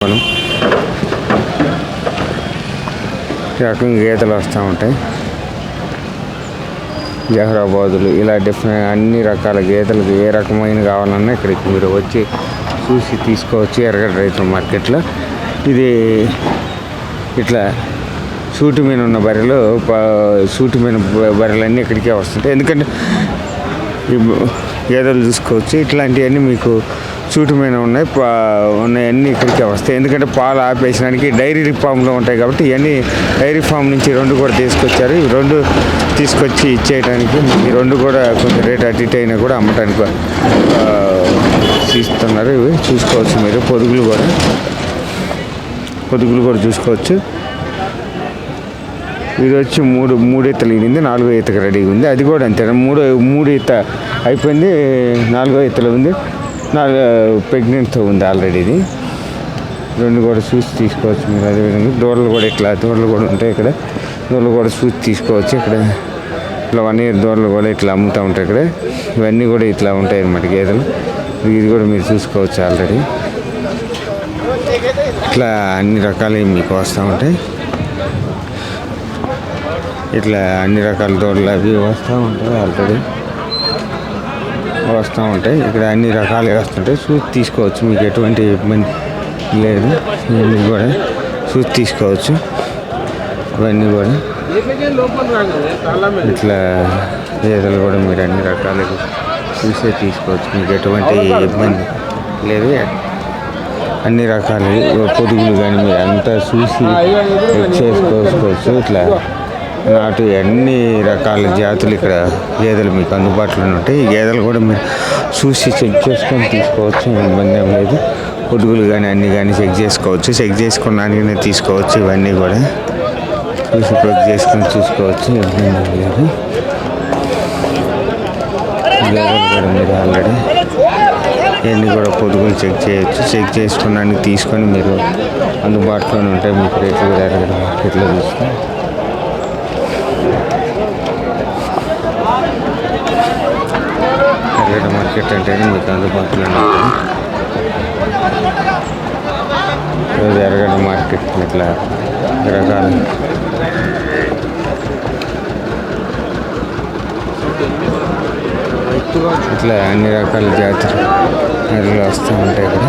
మనం ఈ రకంగా గీతలు వస్తూ ఉంటాయి. జహరాబాదులు ఇలా డిఫరెంట్ అన్ని రకాల గీతలకు ఏ రకమైన కావాలన్నా ఇక్కడికి మీరు వచ్చి చూసి తీసుకోవచ్చు. ఎర్రగడ్డ రైతుల మార్కెట్లో ఇది ఇట్లా సూటి మీద ఉన్న బర్రెలు సూటి మీద బర్రెలన్నీ ఇక్కడికే వస్తుంటాయి. ఎందుకంటే ఈ గేదెలు చూసుకోవచ్చు. ఇట్లాంటివన్నీ మీకు సూటి మీద ఉన్నాయన్నీ ఇక్కడికే వస్తాయి. ఎందుకంటే పాలు ఆపేసడానికి డైరీ ఫామ్లో ఉంటాయి కాబట్టి ఇవన్నీ డైరీ ఫామ్ నుంచి రెండు కూడా తీసుకొచ్చారు. ఈ రెండు తీసుకొచ్చి ఇచ్చేయడానికి ఈ రెండు కూడా కొంచెం రేట్ అటు ఇటు అయినా కూడా అమ్మటానికి ఇస్తున్నారు. ఇవి చూసుకోవచ్చు మీరు. పొదుగులు కూడా చూసుకోవచ్చు. ఇది వచ్చి మూడు ఈతలు ఈనింది, 4వ ఈతకు రెడీగా ఉంది. అది కూడా అంతే, మూడు ఈత అయిపోయింది, 4వ ఈతలో ఉంది. 4 ప్రెగ్నెంట్తో ఉంది ఆల్రెడీ. ఇది రెండు కూడా చూసి తీసుకోవచ్చు మీరు. అదేవిధంగా దూడలు కూడా ఉంటాయి ఇక్కడ. దూడలు కూడా చూసి తీసుకోవచ్చు. ఇక్కడ ఇట్లా 1 ఇయర్ దూడలు కూడా ఇట్లా అమ్ముతూ ఉంటాయి ఇక్కడ. ఇవన్నీ కూడా ఇట్లా ఉంటాయి అన్నమాట గేదెలు. ఇది కూడా మీరు చూసుకోవచ్చు ఆల్రెడీ. ఇట్లా అన్ని రకాలు మీకు వస్తూ ఉంటాయి. ఇట్లా అన్ని రకాల దూడలు అవి వస్తూ ఉంటాయి ఆల్రెడీ వస్తూ ఉంటాయి. ఇక్కడ అన్ని రకాలుగా వస్తుంటాయి. చూసి తీసుకోవచ్చు, మీకు ఎటువంటి ఇబ్బంది లేదు. ఇవన్నీ కూడా చూసి తీసుకోవచ్చు. ఇవన్నీ కూడా ఇట్లా గేదెలు కూడా మీరు అన్ని రకాలుగా చూసే తీసుకోవచ్చు, మీకు ఎటువంటి ఇబ్బంది లేదు. అన్ని రకాల పొదుగులు కానీ మీరు అంతా చూసి చేసుకోవచ్చు. ఇట్లా నాటు అన్ని రకాల జాతులు ఇక్కడ గేదెలు మీకు అందుబాటులో ఉంటాయి. ఈ గేదెలు కూడా మీరు చూసి చెక్ చేసుకొని తీసుకోవచ్చు, ఇబ్బంది ఏం లేదు. పొదుగులు కానీ అన్నీ కానీ చెక్ చేసుకోవచ్చు. చెక్ చేసుకున్నాకనే తీసుకోవచ్చు. ఇవన్నీ కూడా చూసి చెక్ చేసుకొని చూసుకోవచ్చు, ఇబ్బంది ఏం లేదు. గేదెలు కూడా మీరు ఆల్రెడీ ఇవన్నీ కూడా పొదుగులు చెక్ చేయొచ్చు. చెక్ చేసుకున్నాక తీసుకొని మీరు అందుబాటులోనే ఉంటాయి. మీకు రేట్లు కూడా ఎర్రగడ్డ మార్కెట్లో చూస్తే ఎర్రగడ్డ మార్కెట్ అంటేనే మీకు అందుబాటులో ఉంటుంది. ఈరోజు ఎర్రగడ్డ మార్కెట్ ఇట్లా రకరకాల ఇట్లా అన్ని రకాల జాతులు ఎర్రలు వస్తూ ఉంటాయి ఇక్కడ.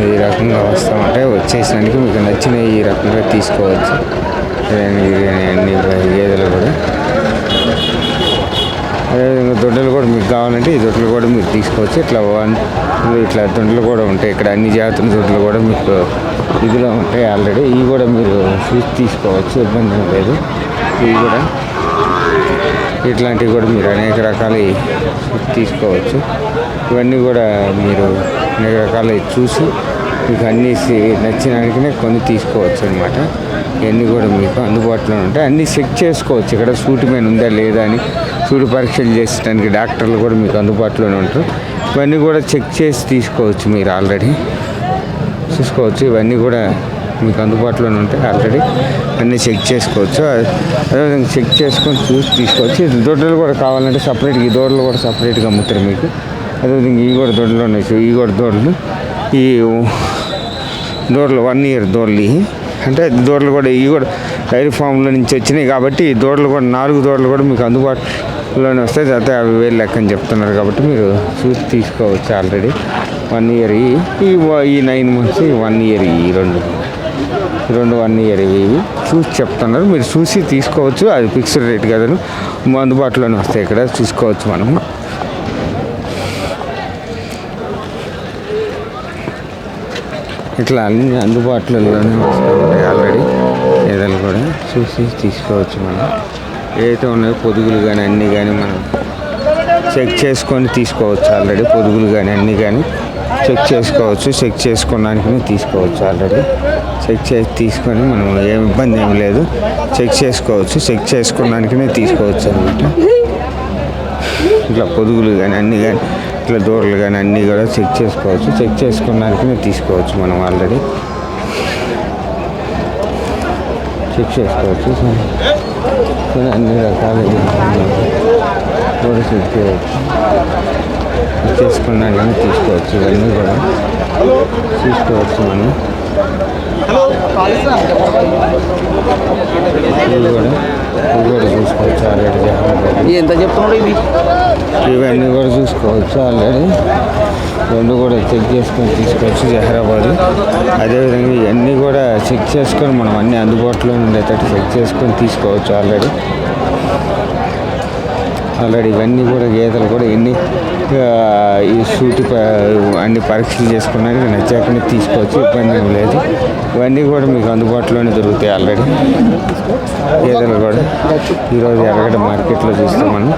ఈ రకంగా వస్తూ ఉంటాయి. వచ్చేసానికి మీకు నచ్చిన ఈ రకంగా తీసుకోవచ్చు. అన్ని గేదెలు కూడా అదేవిధంగా దొడ్డలు కూడా మీకు కావాలంటే ఈ దొడ్లు కూడా మీరు తీసుకోవచ్చు. ఇట్లా దొడ్లు కూడా ఉంటాయి ఇక్కడ. అన్ని జాతుల దొడ్లు కూడా మీకు ఇదిలో ఉంటాయి ఆల్రెడీ. ఇవి కూడా మీరు చూసి తీసుకోవచ్చు, ఇబ్బంది లేదు. ఇవి కూడా ఇట్లాంటివి కూడా మీరు అనేక రకాలు తీసుకోవచ్చు. ఇవన్నీ కూడా మీరు అనేక రకాలు చూసి మీకు అన్నీ నచ్చినానికనే కొన్ని తీసుకోవచ్చు అనమాట. ఇవన్నీ కూడా మీకు అందుబాటులో ఉంటాయి. అన్నీ చెక్ చేసుకోవచ్చు. ఇక్కడ సూటి మీద ఉందా లేదా అని సూటి పరీక్షలు చేసడానికి డాక్టర్లు కూడా మీకు అందుబాటులోనే ఉంటారు. ఇవన్నీ కూడా చెక్ చేసి తీసుకోవచ్చు మీరు ఆల్రెడీ చూసుకోవచ్చు. ఇవన్నీ కూడా మీకు అందుబాటులోనే ఉంటాయి ఆల్రెడీ. అన్నీ చెక్ చేసుకోవచ్చు. అదేవిధంగా చెక్ చేసుకొని చూసి తీసుకోవచ్చు. దొడ్డలు కూడా కావాలంటే సపరేట్గా ఈ దూడలు కూడా సపరేట్గా అమ్ముతారు మీకు. అదేవిధంగా ఈ కూడా దొడ్లు ఉన్నాయి. ఈ కూడా దూడలు, ఈ దూడలు 1 ఇయర్ దూడలు. అంటే దూడలు కూడా ఇవి కూడా డైరీ ఫామ్లో నుంచి వచ్చినాయి కాబట్టి ఈ దూడలు కూడా 4 దూడలు కూడా మీకు అందుబాటులోనే వస్తాయి. తర్వాత 50,000 లెక్క అని చెప్తున్నారు కాబట్టి మీరు చూసి తీసుకోవచ్చు ఆల్రెడీ. 1 ఇయర్ ఈ 9 months, 1 ఇయర్ ఈ రెండు 1 ఇయర్ ఇవి చూసి చెప్తున్నారు. మీరు చూసి తీసుకోవచ్చు. అది ఫిక్స్డ్ రేట్ కదా, అందుబాటులోనే వస్తాయి ఇక్కడ చూసుకోవచ్చు. మనము ఇట్లా అన్ని అందుబాటులోనే వస్తాయి ఆల్రెడీ. ఏదైనా కూడా చూసి తీసుకోవచ్చు. మనం ఏదైతే ఉన్నాయో పొదుగులు కానీ అన్నీ కానీ మనం చెక్ చేసుకొని తీసుకోవచ్చు ఆల్రెడీ. పొదుగులు కానీ అన్నీ కానీ చెక్ చేసుకోవచ్చు. చెక్ చేసుకోవడానికి తీసుకోవచ్చు ఆల్రెడీ. చెక్ చేసి తీసుకొని మనం ఏమి ఇబ్బంది ఏమి లేదు. చెక్ చేసుకోవచ్చు. చెక్ చేసుకోవడానికనే తీసుకోవచ్చు అనమాట. ఇట్లా పొదుగులు కానీ అన్నీ కానీ ఇట్లా దూడలు కానీ అన్నీ కూడా చెక్ చేసుకోవచ్చు. చెక్ చేసుకోవడానికనే తీసుకోవచ్చు మనం ఆల్రెడీ. చెక్ చేసుకోవచ్చు. అన్ని రకాల కూడా చెక్ చేయవచ్చు. చేసుకున్నా కానీ తీసుకోవచ్చు. ఇవన్నీ కూడా చూసుకోవచ్చు మనం. ఇవి కూడా చూసుకోవచ్చు ఆల్రెడీ. ఎంత చెప్తున్నాడు ఇవి? ఇవన్నీ కూడా చూసుకోవచ్చు ఆల్రెడీ. రెండు కూడా చెక్ చేసుకొని తీసుకోవచ్చు జహీరాబాద్. అదేవిధంగా ఇవన్నీ కూడా చెక్ చేసుకొని మనం అన్నీ అందుబాటులో ఉండేటట్టు చెక్ చేసుకొని తీసుకోవచ్చు ఆల్రెడీ. ఇవన్నీ కూడా గేదెలు కూడా ఎన్ని ఈ సూటి అన్ని పరీక్షలు చేసుకున్నాక నచ్చాకనే తీసుకోవచ్చు, ఇబ్బంది ఏం లేదు. ఇవన్నీ కూడా మీకు అందుబాటులోనే దొరుకుతాయి ఆల్రెడీ. గేదెలు కూడా ఈరోజు ఎర్రగడ్డ మార్కెట్లో చూస్తే మనం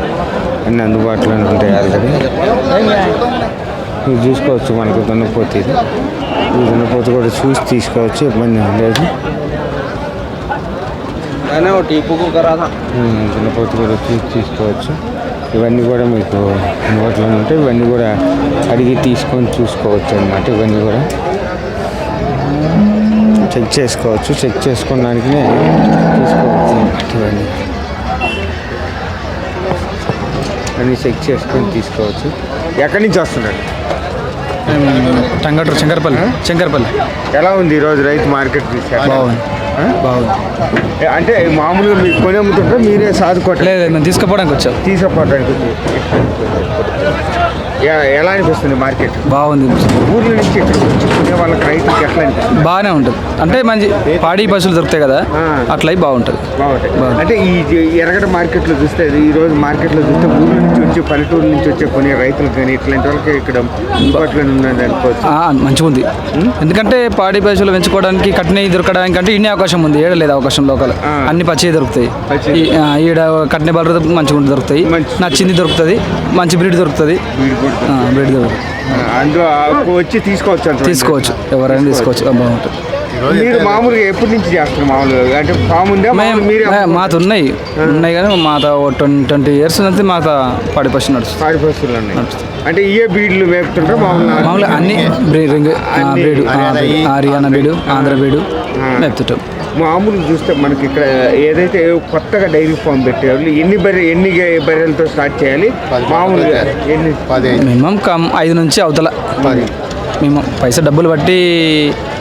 అన్నీ అందుబాటులోనే ఉంటాయి ఆల్రెడీ. మీరు చూసుకోవచ్చు. మనకు దున్నపోతు ఇది. ఈ దున్నపోతు కూడా చూసి తీసుకోవచ్చు, ఇబ్బంది ఏం లేదు. దున్నపోతు కూడా చూసి తీసుకోవచ్చు. ఇవన్నీ కూడా మీకు అందుబాటులో ఉంటాయి. ఇవన్నీ కూడా అడిగి తీసుకొని చూసుకోవచ్చు అన్నమాట. ఇవన్నీ కూడా చెక్ చేసుకోవచ్చు. చెక్ చేసుకోవడానికి తీసుకోవచ్చు అన్నమాట. ఇవన్నీ అన్నీ చెక్ చేసుకొని తీసుకోవచ్చు. ఎక్కడి నుంచి వస్తున్నారు? టంగటూరు శంకర్పల్లి. ఎలా ఉంది ఈరోజు రైతు మార్కెట్? బాగుంది. అంటే మామూలుగా మీరు కొని అమ్ముతుంటారా, మీరే సాదుకోవట్లేదు? లేదు, మేము తీసుకుపోవడానికి వచ్చాం. తీసుకుపోవడానికి ఎలా అనిపిస్తుంది మార్కెట్? బాగుంది. ఊర్ల నుంచి ఇక్కడ వచ్చి కొనే వాళ్ళకి రైతులకు ఎట్లా అనిపిస్తుంది? బాగానే ఉంటుంది. అంటే మంచి పాడి పశువులు దొరుకుతాయి కదా, అట్లా బాగుంటుంది. అంటే ఈ ఎర్రగడ్డ మార్కెట్లో చూస్తే, ఈరోజు మార్కెట్లో చూస్తే ఊర్ల నుంచి వచ్చి పల్లెటూరు నుంచి వచ్చే కొనే రైతులకు కానీ ఇట్లాంటి వాళ్ళకి ఇక్కడ అందుబాటులో ఉన్నది అనుకోవచ్చు. మంచిగా ఉంది. ఎందుకంటే పాడి పశువులు పెంచుకోవడానికి కట్టినవి దొరకడానికి అంటే ఇన్ని అవకాశం ఉంది. ఏడ లేదు అవకాశం లోకల్. అన్ని పచ్చివి దొరుకుతాయి. ఈడ కట్టిన బర్రె మంచిగా దొరుకుతాయి, నచ్చింది దొరుకుతుంది, మంచి బ్రీడ్ దొరుకుతుంది. బ్రీడ్ దొరుకుతుంది. అందులో వచ్చి తీసుకోవచ్చు. ఎవరైనా తీసుకోవచ్చు. బాగుంటుంది. మీరు మామూలుగా ఎప్పటి నుంచి చేస్తారు? మామూలుగా అంటే ఫామ్ ఉందా? మాత ఉన్నాయి కానీ మాత 20 years నుంచి మాత పాడి పశువులు నడుస్తుంది. పాడి పశువులు అంటే ఏ బ్రీడ్లు మేపుతుంటారు? మామూలుగా అన్ని breed, Haryana breed, Andhra breed మేపుతుంటాం. మామూలుగా చూస్తే మనకి ఇక్కడ ఏదైతే కొత్తగా డైరీ ఫామ్ పెట్టేవాళ్ళు ఎన్ని బర్రెలతో స్టార్ట్ చేయాలి? మామూలుగా మినిమం 5 నుంచి అవతల. మేము పైసా డబ్బులు బట్టి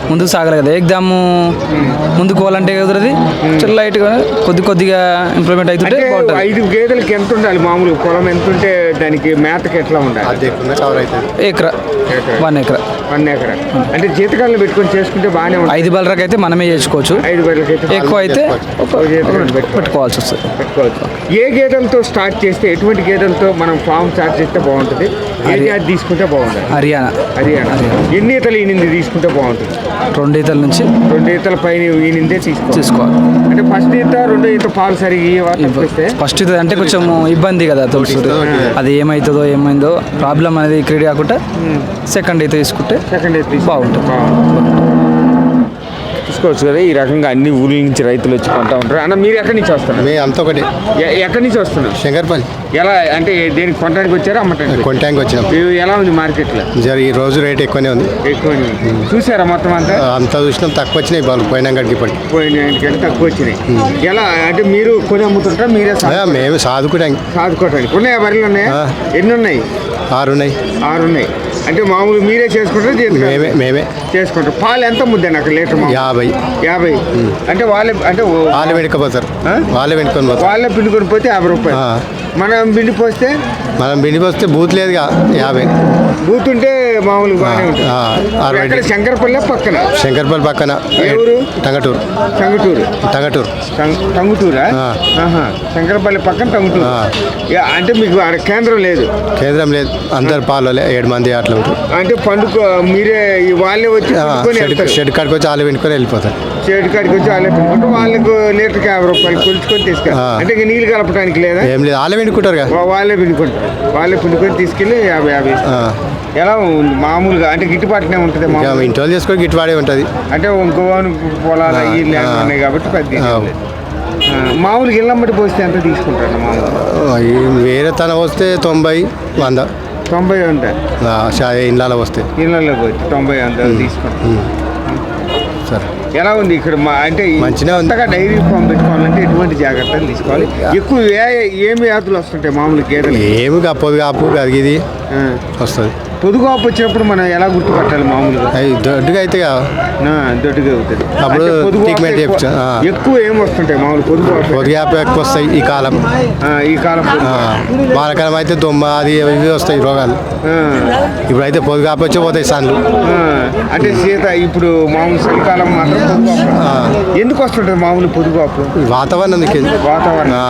ముందుకు సాగలి కదా. ఎగ్జామ్ ముందుకు పోవాలంటే కుదరది. లైట్గా కొద్దిగా ఇంప్రూవ్మెంట్ అవుతుంటే 5 గేదెలకి ఎంత ఉండాలి? మామూలుగా పొలం ఎంత ఉంటే దానికి మేతకి ఎట్లా ఉండాలి? ఎకరా 1 ఎకరా. అంటే జీతకాలను పెట్టుకొని చేసుకుంటే బాగానే ఉంటుంది. 5 బర్రెలకు అయితే మనమే చేసుకోవచ్చు. 5 బర్రెలకి అయితే ఎక్కువ అయితే పెట్టుకోవాల్సి వస్తుంది. ఏ గేదెలతో స్టార్ట్ చేస్తే, ఎటువంటి గేదెలతో మనం ఫామ్ స్టార్ట్ చేస్తే బాగుంటుంది? ఏ జాతి తీసుకుంటే బాగుంటుంది? హర్యానా. ఎన్ని ఈతలు ఈనింది తీసుకుంటే బాగుంటుంది? 2 ఈతల నుంచి 2 ఈతల పైన ఈనిందే తీసుకోవాలి. అంటే ఫస్ట్ ఈత 2 ఈత పాలు సరిగ్గా ఫస్ట్ ఈత అంటే కొంచెం ఇబ్బంది కదా తెలుసు. అది ఏమైందో ప్రాబ్లం అనేది క్రియేట్ కాకుండా సెకండ్ ఈత తీసుకుంటే బాగుంటుంది. చూసుకోవచ్చు కదా. ఈ రకంగా అన్ని ఊర్ల నుంచి రైతులు వచ్చి కొంటా ఉంటారు. అన్న మీరు ఎక్కడి నుంచి వస్తున్నారు? మేము అంత ఒకటి. ఎక్కడి నుంచి వస్తున్నారు? శంకర్పల్లి. ఎలా అంటే దేనికి కొనడానికి వచ్చారా, అమ్మటానికి? కొనడానికి వచ్చినాం. ఎలా ఉంది మార్కెట్లో? ఈ రోజు రేట్ ఎక్కువనే ఉంది. చూసారా మొత్తం అంతా చూసినాం. తక్కువ వచ్చినాయి బాలు పోయినాకి పోయినాకంటే తక్కువ వచ్చినాయి. ఎలా అంటే మీరు కొని అమ్ముతుంటారా, మీరే? మేము సాదుకోవడానికి ఉన్నాయా? బర్రెలు ఉన్నాయా? ఎన్ని ఉన్నాయి? 6 ఉన్నాయి. అంటే మామూలు మీరే చేసుకుంటారు? మేమే చేసుకుంటారు. పాలు ఎంత ముద్ద నాకు లీటర్? 50. అంటే వాళ్ళే వెనుకపోతారు. వాళ్ళే పిండుకొని పోతే 50 రూపాయలు. మనం పిండి పోస్తే బూత్ లేదుగా 50. బూత్ ఉంటే మామూలు బాగానే ఉంటుంది. శంకర్పల్లి పక్కన ఎవరు? టంగుటూరా? శంకరపల్లి పక్కన టంగుటూరు. అంటే మీకు కేంద్రం లేదు? అందరు పాలు 7 మంది అట్లా ఉంటారు. అంటే మీరే వాళ్ళే వచ్చి షెడ్ కాడికి వచ్చి వాళ్ళే వెనుకొని వెళ్ళిపోతారు. షెడ్ కాడికి వచ్చి వాళ్ళే పిండుకుంటారు. వాళ్ళకు లీటర్కి 50 రూపాయలు కొలుచుకొని తీసుకెళ్ళి. అంటే నీళ్ళు కలపడానికి లేదా? ఏం లేదు, వాళ్ళే పిండుకుంటారు. వాళ్ళే పిండుకొని తీసుకెళ్ళి 50. ఎలా ఉంది మామూలుగా? అంటే గిట్టుబాటునే ఉంటుంది. ఇంట్లో చేసుకొని గిట్టుబాటే ఉంటుంది. అంటే ఇంకో పొలాలు ఉన్నాయి కాబట్టి పెద్ద మామూలుగా ఇళ్ళమ్మటి పోస్తే ఎంత తీసుకుంటారు? మామూలుగా వేరే తన వస్తే 90, 100. 90 ఉంటాయి. ఇళ్ళలో వస్తే 90 తీసుకుంటారు. సరే. ఎలా ఉంది ఇక్కడ అంటే మంచిగా ఉంది. కొత్తగా డైరీ ఫామ్ పెట్టుకోవాలంటే ఎటువంటి జాగ్రత్తలు తీసుకోవాలి? ఎక్కువ ఏమి వ్యాధులు వస్తుంటాయి మామూలు గేదెలు? ఏమి పొద్దు కాపు అది ఇది వస్తుంది. పొదుగాపు వచ్చినప్పుడు మనం ఎలా గుర్తుపట్టాలి మామూలుగా? అవి దొడ్డుగా అయితే కావు. దొడ్డుగా అవుతుంది. అప్పుడు అంటే పొదుగు ట్రీట్మెంట్ ఆపు చేయించా. ఎక్కువ ఏమి వస్తుంటాయి మామూలు పొదుగాపు? పొద్దు కాపు ఎక్కువ వస్తాయి ఈ కాలం. ఈ కాలం వానకాలం అయితే దొమ్మ అది ఇవి వస్తాయి రోగాలు. ఇప్పుడు అయితే పొద్దు కాపు వచ్చి పోతాయి సన్లు. అంటే సీత ఇప్పుడు మామూలు చలికాలం మాత్రం పొదుగాపు. ఎందుకు వస్తుంటుంది మామూలు పొదుగాపు? వాతావరణం వాతావరణం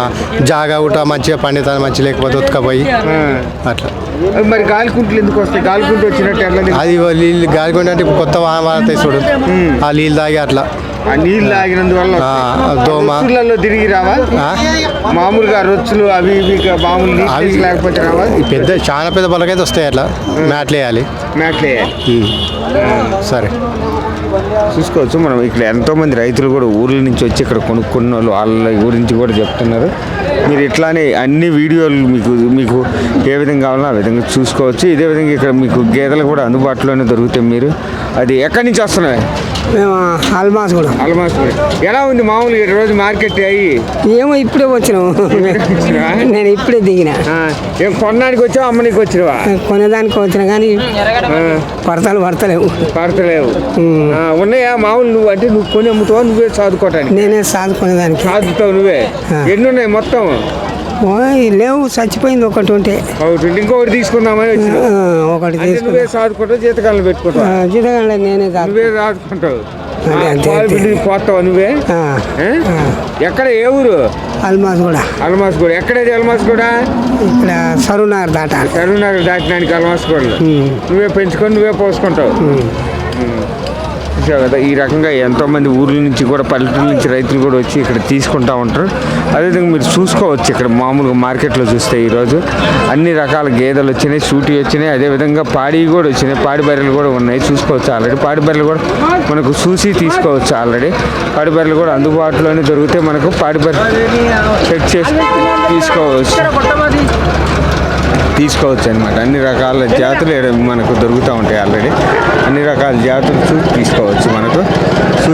జాగా ఊట మంచిగా పండితాను మంచి లేకపోతే ఉతకపోయి అట్లా. మరి గాలికుంట్లు ఎందుకు వస్తాయి? గాలికుంటు వచ్చినట్టు ఎట్లా? అది నీళ్ళు గాలికొండ అంటే ఇప్పుడు కొత్త వాన వాడతాయి చూడు, ఆ నీళ్ళు తాగి అట్లా ఆ నీళ్ళు తాగినందువల్ల దోమ రొచ్చులలో తిరిగి రావా? మామూలుగా రొచ్చులు అవి ఇవి మామూలు అవి లేకపోతే రావా? పెద్ద చాలా పెద్ద పొలకైతే వస్తాయి అట్లా. మ్యాట్లు వేయాలి. మ్యాట్లు వేయాలి. సరే చూసుకోవచ్చు మనం ఇక్కడ ఎంతోమంది రైతులు కూడా ఊర్ల నుంచి వచ్చి ఇక్కడ కొనుక్కున్న వాళ్ళు వాళ్ళ గురించి కూడా చెప్తున్నారు. మీరు ఇట్లానే అన్ని వీడియోలు మీకు ఏ విధంగా కావాలో ఆ విధంగా చూసుకోవచ్చు. ఇదే విధంగా ఇక్కడ మీకు గేదెలు కూడా అందుబాటులోనే దొరుకుతాయి. మీరు అది ఎక్కడి నుంచి వస్తున్నాయి? మేము ఆల్మాస్ కూడా ఎలా ఉంది మామూలుగా రోజు మార్కెట్ అయ్యి? ఏమో ఇప్పుడే వచ్చినాము. నేను ఇప్పుడే దిగిన. ఏం కొనడానికి వచ్చావా అమ్మనికి వచ్చినవా? కొనేదానికి వచ్చిన కానీ పడతలేవు. ఉన్నాయా మామూలు? నువ్వు అంటే నువ్వు కొని అమ్ముతావా నువ్వే చదువుకోవటానికి? నేనే సాదుకునేదానికి చదువుతావు నువ్వే. ఎన్ని ఉన్నాయి మొత్తం? లేవు, చచ్చిపోయింది ఒకటి ఉంటే. ఇంకొకటి తీసుకుందామని వచ్చి ఒకటి నువ్వే చదువుకుంటావు, జీతకాలను పెట్టుకుంటావు? జీతకాలం నేనే నువ్వే చదువుకుంటావు, అంతే. పోతావా నువ్వే? ఎక్కడ ఏ ఊరు? అల్మాస్ కూడా. ఎక్కడేది అల్మాస్ కూడా? ఇక్కడ సరునార్ దాటడానికి అల్మాస్ కూడా నువ్వే పెంచుకొని నువ్వే పోసుకుంటావు. కదా ఈ రకంగా ఎంతోమంది ఊర్ల నుంచి కూడా పల్లెటూరు నుంచి రైతులు కూడా వచ్చి ఇక్కడ తీసుకుంటూ ఉంటారు. అదేవిధంగా మీరు చూసుకోవచ్చు ఇక్కడ మామూలుగా మార్కెట్లో చూస్తే ఈరోజు అన్ని రకాల గేదెలు వచ్చినాయి, సూటి వచ్చినాయి, అదేవిధంగా పాడి కూడా వచ్చినాయి, పాడి బర్రెలు కూడా ఉన్నాయి. చూసుకోవచ్చు ఆల్రెడీ పాడి బర్రెలు కూడా మనకు చూసి తీసుకోవచ్చు. ఆల్రెడీ పాడి బర్రెలు కూడా అందుబాటులోనే దొరికితే మనకు పాడి బర్రె చెక్ చేసి తీసుకోవచ్చు అనమాట. అన్ని రకాల జాతులు మనకు దొరుకుతూ ఉంటాయి. ఆల్రెడీ అన్ని రకాల జాతులు చూసి తీసుకోవచ్చు మనకు.